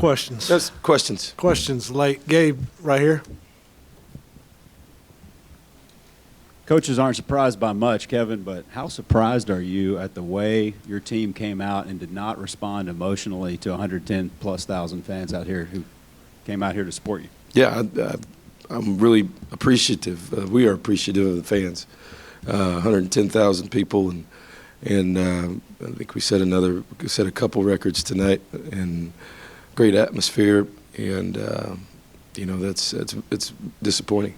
questions? That's questions. Questions late. Gabe, right here. Coaches aren't surprised by much, Kevin, but how surprised are you at the way your team came out and did not respond emotionally to 110-plus thousand fans out here who came out here to support you? Yeah, I'm really appreciative. We are appreciative of the fans. 110,000 people, and I think we set a couple records tonight, and great atmosphere, and it's disappointing.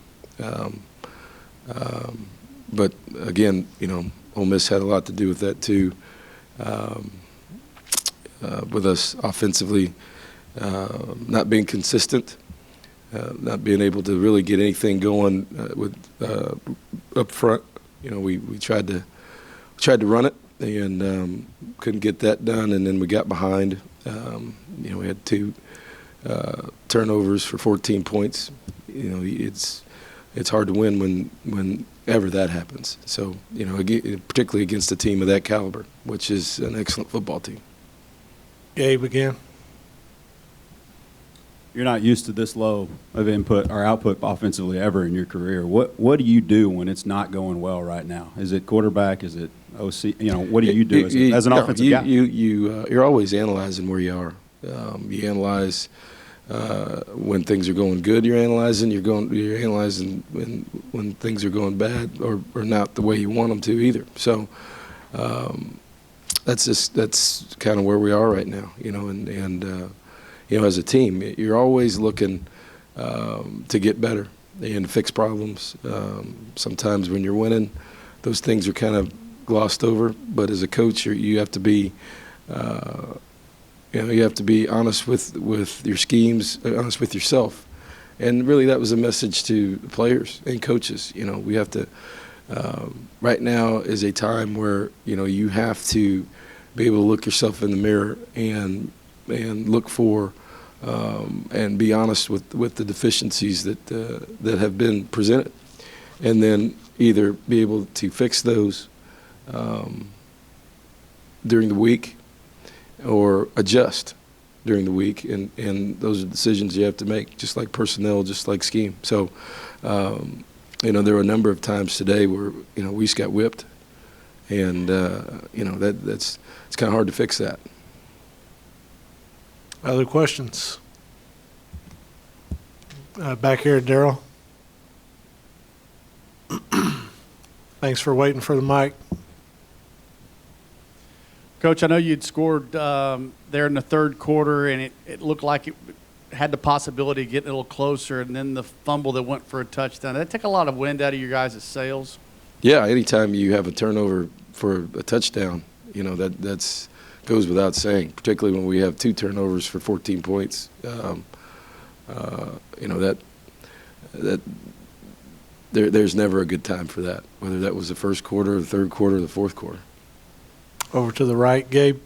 But again, Ole Miss had a lot to do with that too. With us offensively not being consistent, not being able to really get anything going with up front. We tried to run it and couldn't get that done, and then we got behind. We had 2 turnovers for 14 points. It's hard to win whenever that happens. So, particularly against a team of that caliber, which is an excellent football team. Gabe again. You're not used to this low of input or output offensively ever in your career. What do you do when it's not going well right now? Is it quarterback? Is it OC? What do you do as an offensive guy? You're always analyzing where you are. You analyze when things are going good. You're analyzing. You're analyzing when things are going bad or not the way you want them to either. So that's kind of where we are right now. As a team, you're always looking to get better and fix problems. Sometimes when you're winning, those things are kind of glossed over. But as a coach, you have to be, you have to be honest with your schemes, honest with yourself. And really, that was a message to players and coaches. We have to. Right now is a time where you have to be able to look yourself in the mirror and look for and be honest with the deficiencies that have been presented, and then either be able to fix those during the week or adjust during the week, and those are decisions you have to make, just like personnel, just like scheme. So there were a number of times today where we just got whipped, and it's kind of hard to fix that. Other questions? Back here, Daryl. Thanks for waiting for the mic. Coach, I know you'd scored there in the third quarter, and it looked like it had the possibility of getting a little closer, and then the fumble that went for a touchdown. That took a lot of wind out of your guys' sails. Yeah, anytime you have a turnover for a touchdown, that's goes without saying, particularly when we have 2 turnovers for 14 points. There's never a good time for that, whether that was the first quarter, the third quarter, or the fourth quarter. Over to the right, Gabe.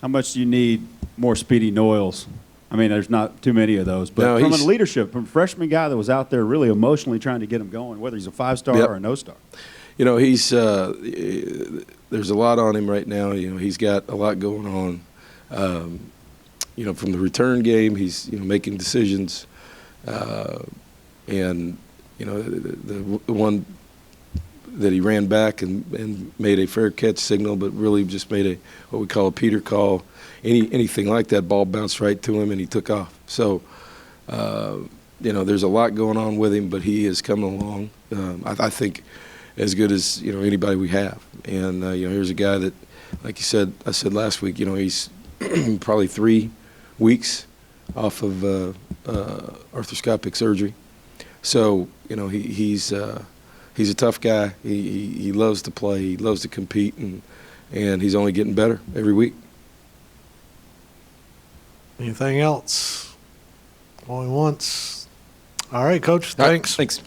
How much do you need more Speedy Noyles? I mean, there's not too many of those, but from a leadership, from a freshman guy that was out there really emotionally trying to get him going, whether he's a 5-star or a no-star. He's there's a lot on him right now. He's got a lot going on. From the return game, he's making decisions, and the one that he ran back and made a fair catch signal, but really just made what we call a Peter call. Anything like that, ball bounced right to him and he took off. So there's a lot going on with him, but he is coming along. I think as good as anybody we have. And here's a guy that, like you said, I said last week, he's probably 3 weeks off of arthroscopic surgery. So he's a tough guy. He loves to play. He loves to compete, and he's only getting better every week. Anything else? Only once. All right, Coach. Thanks. Thanks.